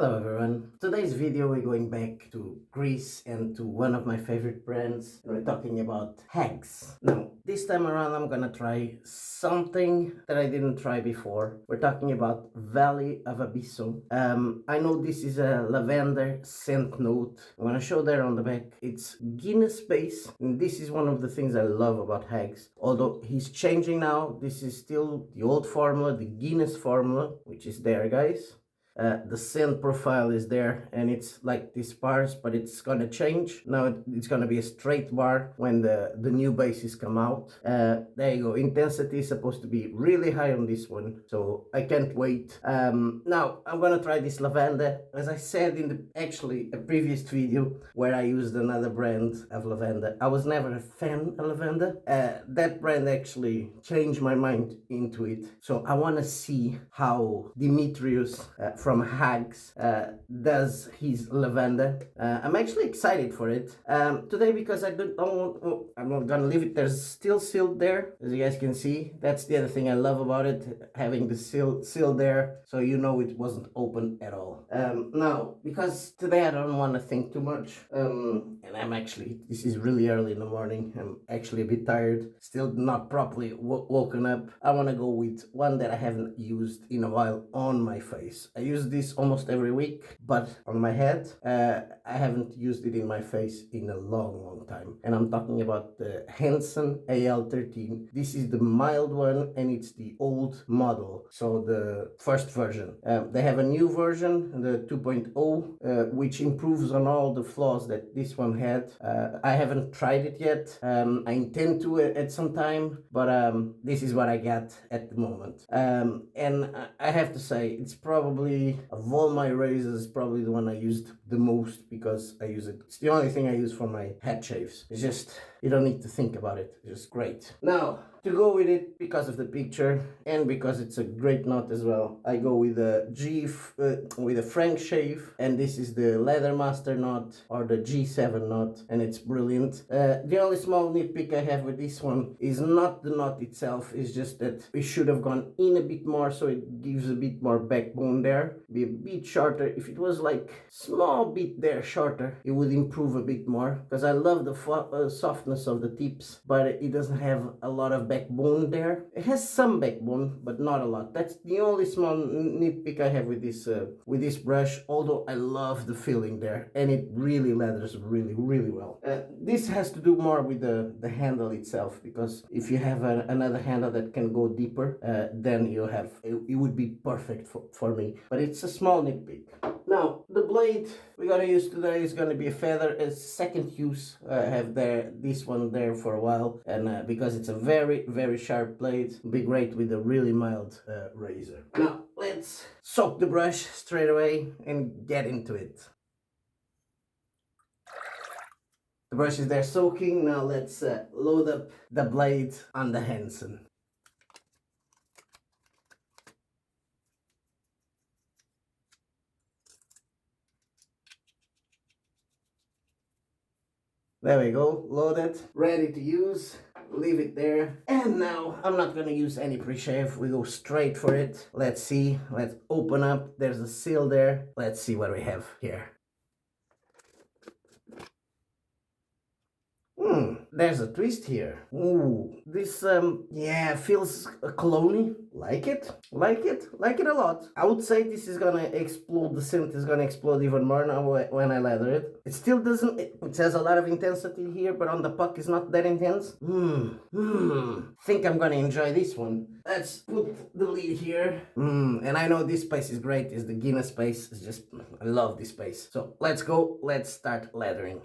Hello everyone. Today's video we're going back to Greece and to one of my favorite brands. We're talking about HAGS. Now, this time around I'm gonna try something that I didn't try before. We're talking about Valley of Abisso. I know this is a lavender scent note. I'm gonna show there on the back. It's Guinness base, and this is one of the things I love about HAGS. Although he's changing now, this is still the old formula, the Guinness formula, which is there, guys. The scent profile is there and it's like these bars, but it's gonna change. Now it's gonna be a straight bar when the new bases come out. There you go. Intensity is supposed to be really high on this one, so I can't wait. Now I'm gonna try this lavender. As I said in a previous video where I used another brand of lavender, I was never a fan of lavender. That brand actually changed my mind into it, so I want to see how Demetrius from HAGS does his lavender. I'm actually excited for it today because I'm not gonna leave it. There's still sealed there, as you guys can see. That's the other thing I love about it, having the seal there, so you know it wasn't open at all. Now, because today I don't want to think too much, and this is really early in the morning. I'm actually a bit tired, still not properly woken up. I want to go with one that I haven't used in a while on my face. I use this almost every week, but on my head, I haven't used it in my face in a long time. And I'm talking about the Henson AL13. This is the mild one and it's the old model, so the first version. They have a new version, the 2.0, which improves on all the flaws that this one had. I haven't tried it yet. I intend to at some time, but this is what I got at the moment. And I have to say, it's probably, of all my razors, probably the one I used the most because I use it. It's the only thing I use for my head shaves. It's just, you don't need to think about it. It's just great. Now, to go with it, because of the picture and because it's a great knot as well, I go with a Frank shave, and this is the Leather Master knot or the G7 knot, and it's brilliant. The only small nitpick I have with this one is not the knot itself, it's just that we should have gone in a bit more so it gives a bit more backbone there, be a bit shorter. If it was like small bit there shorter, it would improve a bit more, because I love the softness of the tips, but it doesn't have a lot of backbone there. It has some backbone, but not a lot. That's the only small nitpick I have with this brush, although I love the feeling there, and it really lathers really well. This has to do more with the handle itself, because if you have another handle that can go deeper, then it would be perfect for me, but it's a small nitpick. Now, the blade we're gonna use today is gonna be a feather, a second use. I have this one there for a while, and because it's a very sharp blade, it'll be great with a really mild razor. Now, let's soak the brush straight away and get into it. The brush is there soaking. Now let's load up the blade on the Henson. There we go, loaded, ready to use. Leave it there. And now I'm not gonna use any pre-shave. We go straight for it. Let's see. Let's open up. There's a seal there. Let's see what we have here. There's a twist here. Ooh, this yeah, feels cologne-y. Like it a lot. I would say this is gonna explode. The scent is gonna explode even more now when I lather it. It still doesn't. It has a lot of intensity here, but on the puck is not that intense. Think I'm gonna enjoy this one. Let's put the lid here. And I know this space is great. It's the Guinness space. It's just, I love this space. So let's go. Let's start lathering.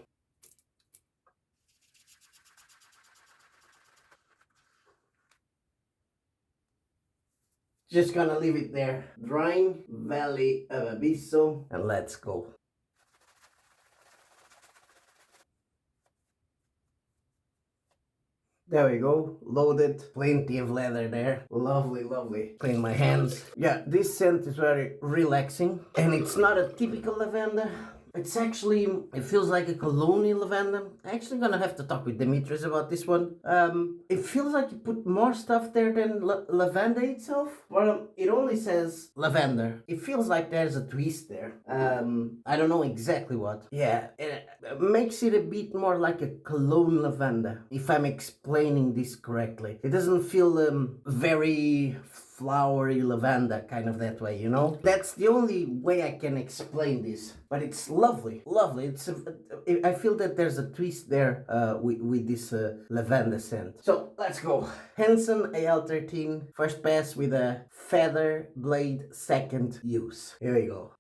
Just gonna leave it there, drying. Valley of Abisso, and let's go. There we go, loaded, plenty of leather there, lovely. Clean my hands. Yeah, this scent is very relaxing, and it's not a typical lavender. It's actually, it feels like a colonial lavender. I'm actually gonna have to talk with Demetrius about this one. It feels like you put more stuff there than lavender itself. Well, it only says lavender. It feels like there's a twist there. I don't know exactly what. Yeah, it makes it a bit more like a cologne lavender, if I'm explaining this correctly. It doesn't feel very flowery lavender, kind of that way, you know? That's the only way I can explain this. But it's lovely, lovely. I feel that there's a twist there with this lavender scent. So let's go. Henson AL13, first pass with a feather blade, second use. Here we go.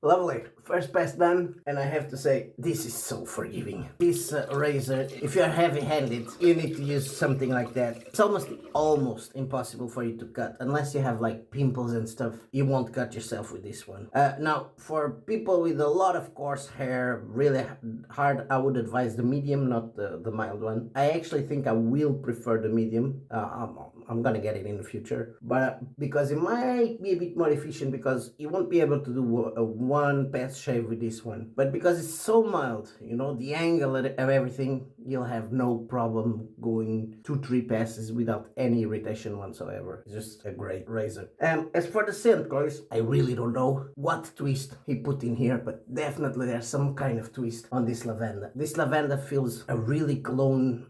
Lovely. First pass done, and I have to say, this is so forgiving. This razor, if you're heavy-handed, you need to use something like that. It's almost impossible for you to cut, unless you have like pimples and stuff. You won't cut yourself with this one. Now, for people with a lot of coarse hair, really hard, I would advise the medium, not the mild one. I actually think I will prefer the medium. I'm gonna get it in the future, but because it might be a bit more efficient, because you won't be able to do a one pass shave with this one, but because it's so mild, you know, the angle of everything, you'll have no problem going 2-3 passes without any irritation whatsoever. It's just a great razor. As for the scent, guys, I really don't know what twist he put in here, but definitely there's some kind of twist on this lavender. This lavender feels a really cologne,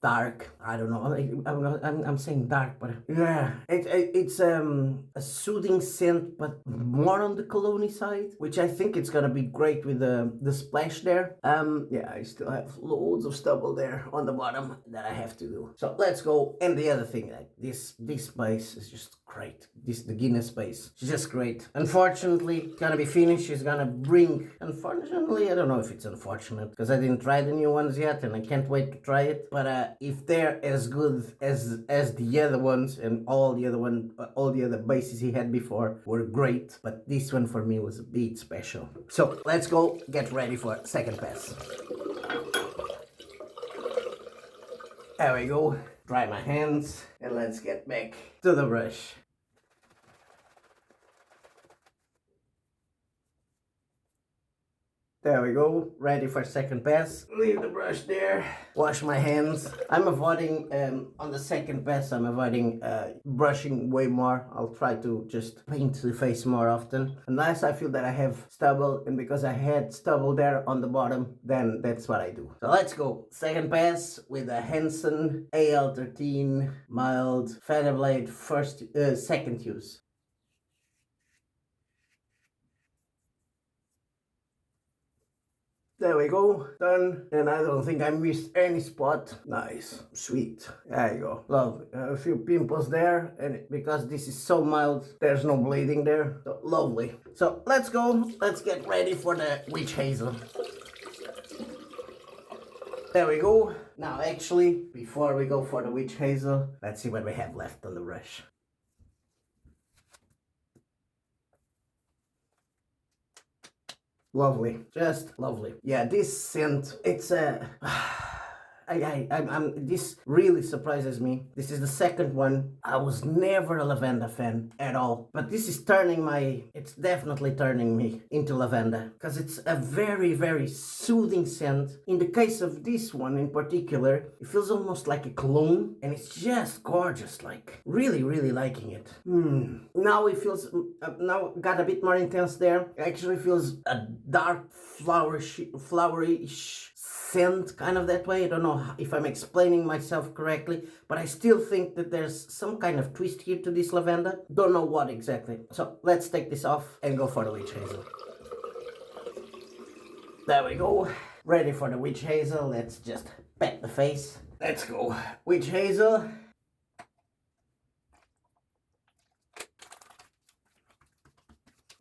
dark. I don't know. I'm saying dark, but yeah, it's a soothing scent, but more on the cologne side, which I think it's gonna be great with the splash there. Yeah, I still have loads of stubble there on the bottom that I have to do. So let's go. And the other thing, like this base is just great. The Guinness base, she's just great. Unfortunately, gonna be finished. She's gonna bring. Unfortunately, I don't know if it's unfortunate because I didn't try the new ones yet, and I can't wait to try it. But if they're as good as the other ones, and all the other bases he had before were great, but this one for me was a bit special. So let's go get ready for second pass. There we go. Dry my hands and let's get back to the brush. There we go, ready for second pass. Leave the brush there, wash my hands. I'm avoiding, on the second pass, I'm avoiding brushing way more. I'll try to just paint the face more often. Unless I feel that I have stubble, and because I had stubble there on the bottom, then that's what I do. So let's go. Second pass with a Henson AL13 mild feather blade, second use. There we go, done, and I don't think I missed any spot. Nice, sweet, there you go, lovely. A few pimples there, and because this is so mild, there's no bleeding there, so lovely. So let's go, let's get ready for the witch hazel. There we go. Now actually, before we go for the witch hazel, let's see what we have left on the brush. Lovely, just lovely. Yeah, this scent, it's a this really surprises me. This is the second one. I was never a lavender fan at all, but this is it's definitely turning me into lavender, because it's a very, very soothing scent. In the case of this one in particular, it feels almost like a cologne, and it's just gorgeous, like really, really liking it. Now it feels, now got a bit more intense there. It actually feels a dark flowery-ish scent, kind of that way. I don't know if I'm explaining myself correctly, but I still think that there's some kind of twist here to this lavender. Don't know what exactly. So let's take this off and go for the witch hazel. There we go. Ready for the witch hazel. Let's just pat the face. Let's go. Witch hazel.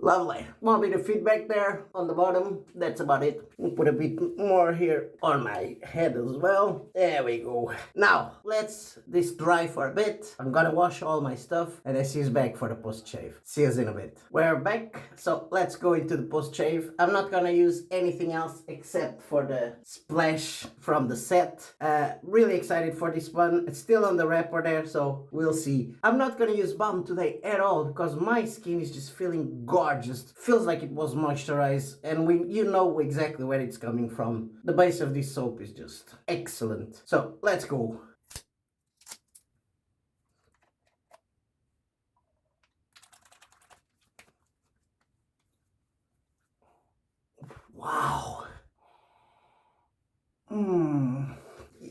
Lovely. Want me to feedback there on the bottom? That's about it. We'll put a bit more here on my head as well. There we go. Now, let's this dry for a bit. I'm gonna wash all my stuff and I see you back for the post-shave. See you in a bit. We're back, so let's go into the post-shave. I'm not gonna use anything else except for the splash from the set. Really excited for this one. It's still on the wrapper there, so we'll see. I'm not gonna use balm today at all because my skin is just feeling gorgeous. Feels like it was moisturized, and you know exactly where it's coming from. The base of this soap is just excellent. So let's go. Wow.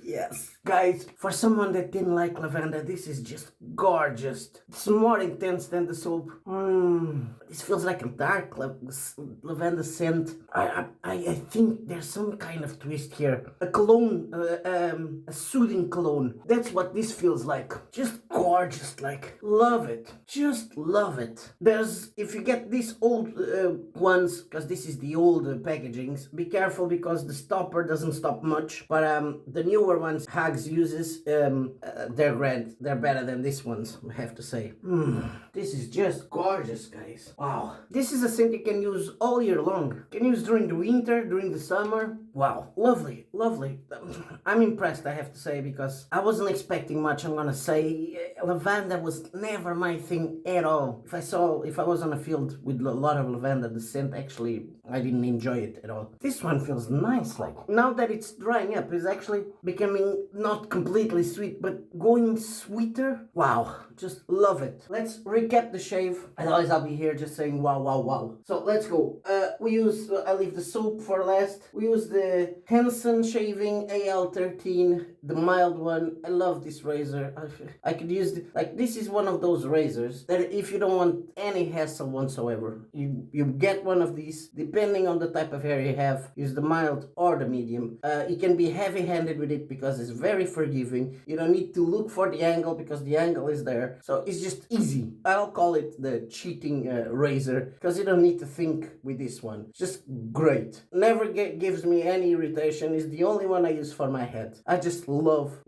Yes, guys, for someone that didn't like lavender, this is just gorgeous. It's more intense than the soap. This feels like a dark lavender scent. I think there's some kind of twist here. A cologne, a soothing cologne. That's what this feels like. Just gorgeous, like, love it. Just love it. If you get these old ones, because this is the old packagings, be careful because the stopper doesn't stop much. But the newer ones HAGS uses, they're great. They're better than these ones, I have to say. This is just gorgeous, guys. Wow. This is a scent you can use all year long. You can use during the winter, during the summer. Wow. Lovely, lovely. I'm impressed, I have to say, because I wasn't expecting much. I'm gonna say lavender was never my thing at all. If I was on a field with a lot of lavender, the scent actually, I didn't enjoy it at all. This one feels nice, like, now that it's drying up, it's actually becoming not completely sweet, but going sweeter. Wow, just love it. Let's recap the shave. Otherwise, I'll be here just saying wow, wow, wow. So let's go. I leave the soap for last. We use the Henson Shaving AL13, the mild one. I love this razor. I could use this is one of those razors that if you don't want any hassle whatsoever, you get one of these. Depending on the type of hair you have, use the mild or the medium. You can be heavy-handed with it because it's very forgiving. You don't need to look for the angle because the angle is there. So it's just easy. I'll call it the cheating razor because you don't need to think with this one. It's just great. Never gives me any irritation. It's the only one I use for my head. I just love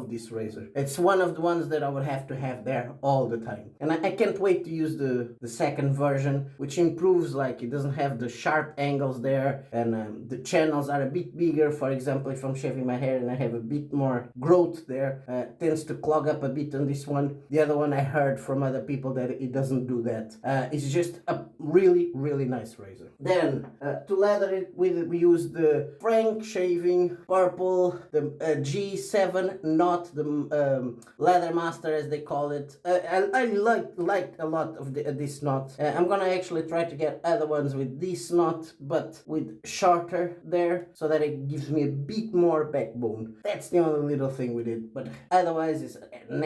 this razor. It's one of the ones that I would have to have there all the time. And I can't wait to use the second version, which improves, like, it doesn't have the sharp angles there, and the channels are a bit bigger. For example, if I'm shaving my hair and I have a bit more growth there, tends to clog up a bit on this one. The other one I heard from other people that it doesn't do that. It's just a really, really nice razor. Then to lather it with, we use the Frank Shaving Purple, the G7, not the Leather Master as they call it. I liked a lot of this knot. I'm gonna actually try to get other ones with this knot, but with shorter there, so that it gives me a bit more backbone. That's the only little thing with it, but otherwise it's an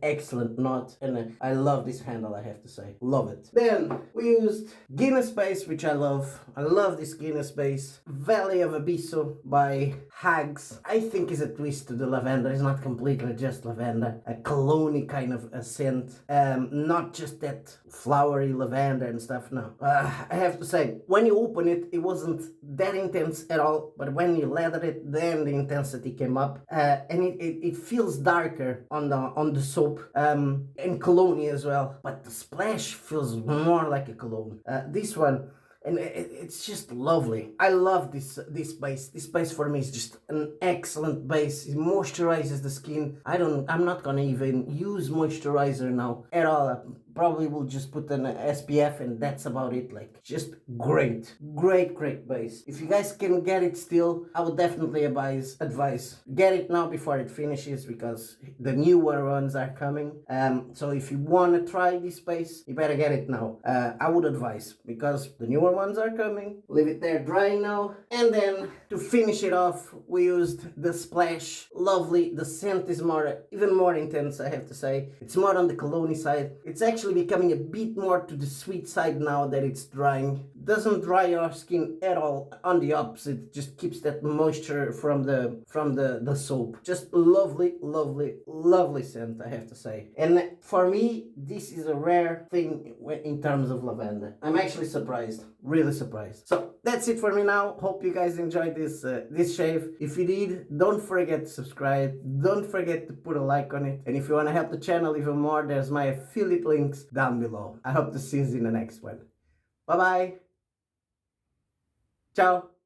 excellent knot, and I love this handle, I have to say. Love it. Then we used Guinness base, which I love. I love this Guinness base. Valley of Abisso by HAGS. I think is a twist to the lavender. It's not completely just lavender. A cologne kind of a scent. Not just that flowery lavender and stuff, no. I have to say, when you open it, it wasn't that intense at all, but when you lather it, then the intensity came up, and it feels darker on the soap, and cologne as well, but the splash feels more like a cologne. This one, and it's just lovely. I love this base. This base for me is just an excellent base. It moisturizes the skin. I'm not gonna even use moisturizer now at all. Probably will just put an SPF and that's about it. Like, just great base. If you guys can get it still, I would definitely advise get it now before it finishes, because the newer ones are coming. So if you want to try this base, you better get it now. I would advise, because the newer ones are coming. Leave it there drying now, and then to finish it off, we used the splash. Lovely. The scent is even more intense, I have to say. It's more on the cologne side. It's actually becoming a bit more to the sweet side now that it's drying. doesn't dry your skin at all. On the opposite, it just keeps that moisture from the soap. Just lovely, lovely, lovely scent, I have to say. And for me, this is a rare thing in terms of lavender. I'm actually surprised, really surprised. So that's it for me now. Hope you guys enjoyed this shave. If you did, don't forget to subscribe. Don't forget to put a like on it. And if you want to help the channel even more, there's my affiliate links down below. I hope to see you in the next one. Bye bye. Ciao.